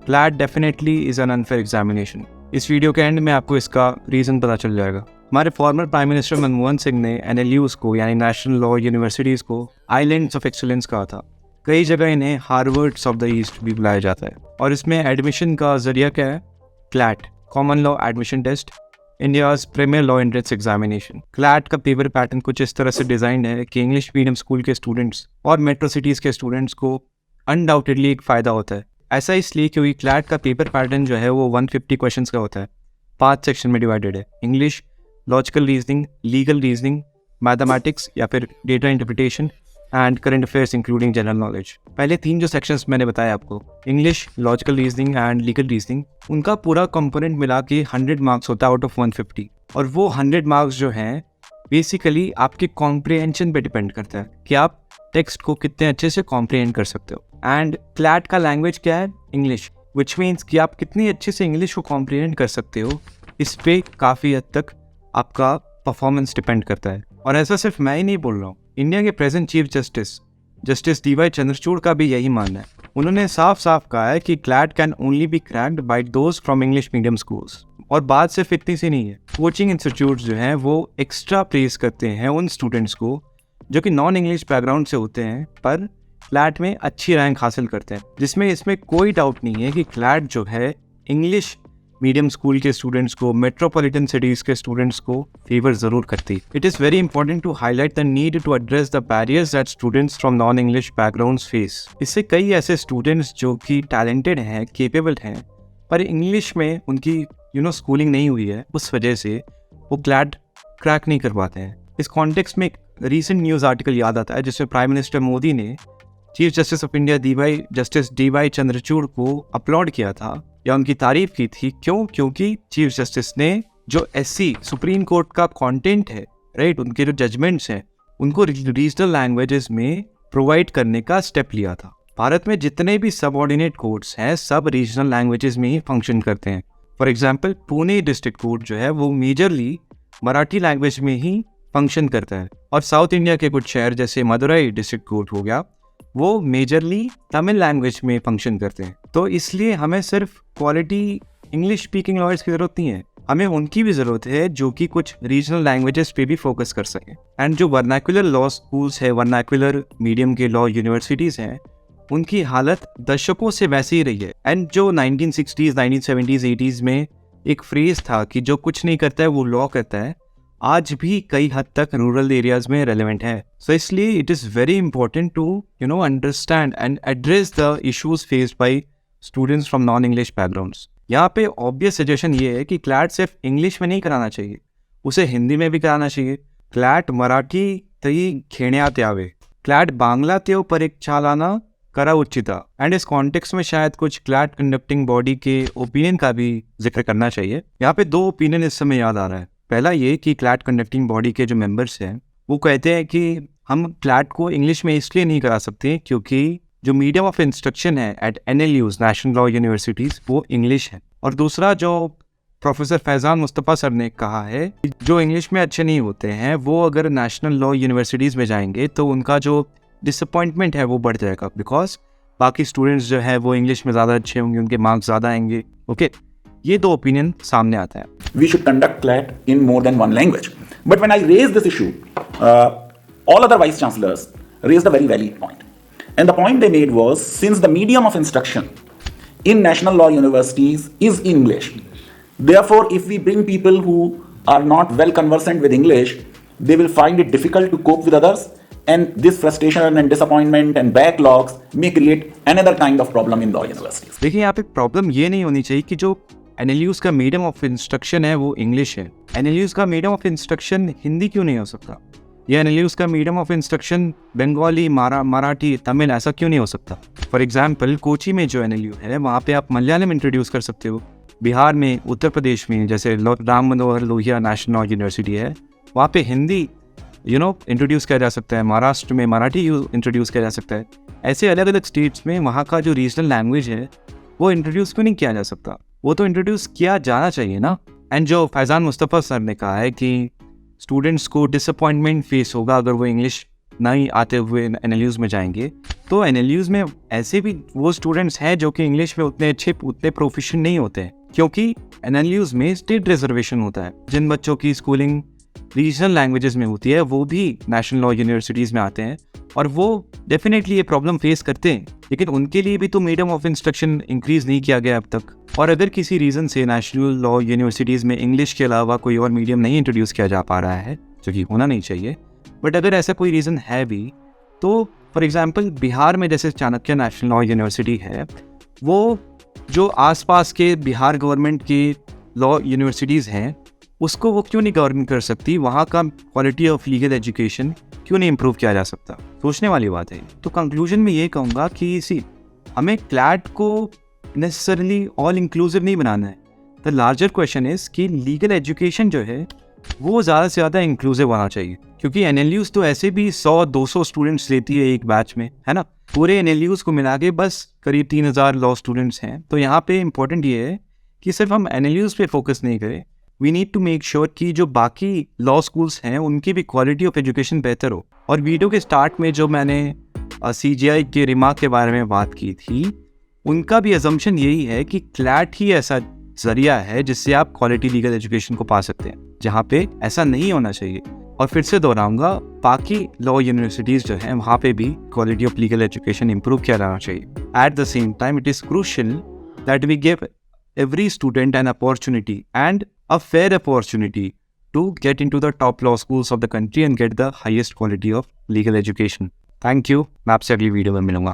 CLAT definitely is an unfair examination. इस video के and में आपको इसका रीज़न पता चल जाएगा। हमारे former prime minister Manmohan Singh ने NLUs को यानी नेशनल लॉ यूनिवर्सिटीज़ को आइलैंड्स ऑफ एक्सीलेंस कहा था। कई जगह इन्हें हार्वर्ड्स ऑफ द ईस्ट भी बुलाया जाता है। और इसमें एडमिशन का जरिया क्या है? CLAT, common law admission test, India's premier law entrance examination. CLAT का पेपर पैटर्न कुछ इस तरह से डिज़ाइन है कि इंग्लिश मीडियम स्कूल के स्टूडेंट्स और मेट्रो सिटीज़ के स्टूडेंट्स को अनडाउटेडली एक फ़ायदा होता है। ऐसा इसलिए क्योंकि क्लैट का पेपर पैटर्न जो है वो 150 क्वेश्चंस का होता है। 5 सेक्शन में डिवाइडेड है: English, logical reasoning, legal reasoning, mathematics या फिर data interpretation and current affairs including general knowledge. पहले 3 जो सेक्शंस मैंने बताया आपको, English, logical reasoning and legal reasoning, उनका पूरा कंपोनेंट मिला के 100 मार्क्स होता है आउट ऑफ 150। और वो 100 मार्क्स जो हैं बेसिकली आपके कॉम्प्रिहेंशन पे डिपेंड करता है कि आप टेक्स्ट को कितने अच्छे से कॉम्प्रिहेंड कर सकते हो। एंड क्लैट का लैंग्वेज क्या है? इंग्लिश, विच मीन्स कि आप कितनी अच्छे से इंग्लिश को कॉम्प्रिहेंड कर सकते हो, इस पे काफ़ी हद तक आपका परफॉर्मेंस डिपेंड करता है। और ऐसा सिर्फ मैं ही नहीं बोल रहा हूँ, इंडिया के present chief justice DY Chandrachud का भी यही मानना है। उन्होंने साफ साफ कहा है कि CLAT can only be cracked by those from English medium schools. और बात सिर्फ इतनी सी नहीं है, कोचिंग इंस्टीट्यूट्स जो हैं वो एक्स्ट्रा प्रेस करते हैं उन स्टूडेंट्स को जो कि नॉन इंग्लिश बैकग्राउंड से होते हैं पर क्लैट में अच्छी रैंक हासिल करते हैं, जिसमें इसमें कोई डाउट नहीं है कि क्लैट जो है इंग्लिश मीडियम स्कूल के स्टूडेंट्स को, मेट्रोपॉलिटन सिटीज के स्टूडेंट्स को फेवर जरूर करती है। It is very important to highlight the need to address the barriers that students from non English backgrounds face. इससे कई ऐसे स्टूडेंट्स जो कि टैलेंटेड हैं, केपेबल हैं, पर इंग्लिश में उनकी स्कूलिंग नहीं हुई है, उस वजह से वो क्लैट क्रैक नहीं कर पाते हैं। इस कॉन्टेक्स्ट में एक रीसेंट न्यूज़ आर्टिकल याद आता है जिसमें प्राइम मिनिस्टर मोदी ने chief justice of India justice DY Chandrachud को अपलॉड किया था या उनकी तारीफ की थी। क्योंकि चीफ जस्टिस ने जो SC सुप्रीम कोर्ट का कंटेंट है, राइट, उनके जो जजमेंट्स हैं उनको रीजनल लैंग्वेजेस में प्रोवाइड करने का स्टेप लिया था। भारत में जितने भी सबऑर्डिनेट कोर्ट्स हैं सब रीजनल लैंग्वेजेस में ही फंक्शन करते हैं। For example Pune district court जो है वो मेजरली मराठी लैंग्वेज में ही फंक्शन करता है। और साउथ इंडिया के कुछ शहर जैसे मदुरई डिस्ट्रिक्ट कोर्ट हो गया, वो मेजरली तमिल लैंग्वेज में फंक्शन करते हैं। तो इसलिए हमें सिर्फ क्वालिटी इंग्लिश स्पीकिंग लॉयर्स की ज़रूरत नहीं है, हमें उनकी भी ज़रूरत है जो कि कुछ रीजनल लैंग्वेजेस पे भी फोकस कर सकें। एंड जो वर्नाक्युलर लॉ स्कूल्स है, वर्नाक्युलर मीडियम के लॉ यूनिवर्सिटीज़ हैं, उनकी हालत दशकों से वैसी ही रही है। एंड जो 1960s, 1970s, 80s में एक फ्रेज था कि जो कुछ नहीं करता है वो लॉ करता है, आज भी कई हद तक रूरल एरियाज में रेलेवेंट है। सो इसलिए it is very important to understand and address the issues faced by students from non English backgrounds. यहाँ पे ऑब्वियस सजेशन ये है कि क्लैट सिर्फ इंग्लिश में नहीं कराना चाहिए, उसे हिंदी में भी कराना चाहिए। क्लैट मराठी तई खेण्यात यावे, क्लैट बांग्ला तेव परीक्षालाना करा उचिता। एंड इस कॉन्टेक्स्ट में शायद कुछ क्लैट कंडक्टिंग बॉडी के ओपिनियन का भी जिक्र करना चाहिए। यहाँ पे 2 ओपिनियन इस समय याद आ रहा है। पहला ये कि क्लैट कंडक्टिंग बॉडी के जो मेंबर्स हैं वो कहते हैं कि हम क्लैट को इंग्लिश में इसलिए नहीं करा सकते क्योंकि जो मीडियम ऑफ इंस्ट्रक्शन है at NLUs national law universities वो इंग्लिश है। और दूसरा जो प्रोफेसर फैज़ान मुस्तफ़ा सर ने कहा है, जो इंग्लिश में अच्छे नहीं होते हैं वो अगर नेशनल लॉ यूनिवर्सिटीज़ में जाएंगे तो उनका जो डिसअपॉइंटमेंट है वो बढ़ जाएगा, बिकॉज बाकी स्टूडेंट्स जो है वो इंग्लिश में ज़्यादा अच्छे होंगे, उनके मार्क्स ज़्यादा आएंगे। ओके, ये 2 ओपिनियन सामने आता है। We should conduct CLAT in more than one language. But when I raised this issue, all other vice chancellors raised a very valid point. And the point they made was, since the medium of instruction in national law universities is English, therefore if we bring people who are not well conversant with English, they will find it difficult to cope with others, and this frustration and disappointment and backlogs may create another kind of problem in law universities. देखिए, यहाँ पे problem ये नहीं होनी चाहिए कि जो NLUs का मीडियम ऑफ इंस्ट्रक्शन है वो इंग्लिश है। NLUs का मीडियम ऑफ इंस्ट्रक्शन हिंदी क्यों नहीं हो सकता? या NLUs का medium of instruction Bengali, Marathi, Tamil ऐसा क्यों नहीं हो सकता? फॉर एग्जाम्पल कोची में जो NLU है वहाँ पे आप मलयालम इंट्रोड्यूस कर सकते हो। बिहार में, उत्तर प्रदेश में जैसे Ram Manohar Lohia national law university है, वहाँ पे हिंदी इंट्रोड्यूस किया जा सकता है। महाराष्ट्र में मराठी इंट्रोड्यूस किया जा सकता है। ऐसे अलग अलग स्टेट्स में वहाँ का जो रीजनल लैंग्वेज है वो इंट्रोड्यूस क्यों नहीं किया जा सकता? वो तो इंट्रोड्यूस किया जाना चाहिए ना। एंड जो फैज़ान मुस्तफ़ा सर ने कहा है कि स्टूडेंट्स को डिसअपॉइंटमेंट फेस होगा अगर वो इंग्लिश नहीं आते हुए NLUs में जाएंगे, तो NLUs में ऐसे भी वो स्टूडेंट्स हैं जो कि इंग्लिश में उतने अच्छे उतने प्रोफिशिएंट नहीं होते हैं, क्योंकि NLUs में स्टेट रिजर्वेशन होता है। जिन बच्चों की स्कूलिंग रीजनल लैंग्वेजेस में होती है वो भी नेशनल लॉ यूनिवर्सिटीज़ में आते हैं, और वो डेफिनेटली ये प्रॉब्लम फेस करते हैं, लेकिन उनके लिए भी तो मीडियम ऑफ इंस्ट्रक्शन इंक्रीज़ नहीं किया गया अब तक। और अगर किसी रीज़न से नेशनल लॉ यूनिवर्सिटीज़ में इंग्लिश के अलावा कोई और मीडियम नहीं इंट्रोड्यूस किया जा पा रहा है, जो कि होना नहीं चाहिए, बट अगर ऐसा कोई रीज़न है भी, तो फॉर एग्जांपल बिहार में जैसे चाणक्य नेशनल लॉ यूनिवर्सिटी है, वो जो आसपास के बिहार गवर्नमेंट की लॉ यूनिवर्सिटीज़ हैं उसको वो क्यों नहीं गवर्न कर सकती, वहाँ का क्वालिटी ऑफ लीगल एजुकेशन क्यों नहीं इम्प्रूव किया जा सकता। सोचने वाली बात है। तो कंक्लूजन में ये कहूँगा कि हमें क्लैट को नेसेसरली ऑल इंक्लूसिव नहीं बनाना है। द लार्जर क्वेश्चन इज कि लीगल एजुकेशन जो है वो ज़्यादा से ज़्यादा इंक्लूसिव होना चाहिए, क्योंकि NLUs तो ऐसे भी 100-200 स्टूडेंट्स लेती है एक बैच में, है ना। पूरे NLUs को मिला के बस करीब 3000 लॉ स्टूडेंट्स हैं। तो यहाँ पे इम्पोर्टेंट ये है कि सिर्फ हम NLUs पे फोकस नहीं करें, we need to make sure कि जो बाकी लॉ स्कूल्स हैं उनकी भी क्वालिटी ऑफ एजुकेशन बेहतर हो। और वीडियो के स्टार्ट में जो मैंने CGI के रिमार्क के बारे में बात की थी, उनका भी अजम्पशन यही है कि क्लैट ही ऐसा जरिया है जिससे आप क्वालिटी लीगल एजुकेशन को पा सकते हैं, जहाँ पे ऐसा नहीं होना चाहिए। और फिर से दोहराऊंगा, बाकी लॉ यूनिवर्सिटीज़ जो हैं वहाँ पे भी quality of legal education improve किया जाना चाहिए। At the same time it is crucial that we give every student an opportunity and a fair opportunity to get into the top law schools of the country and get the highest quality of legal education. Thank you. मैं आपसे अगली video में मिलूंगा।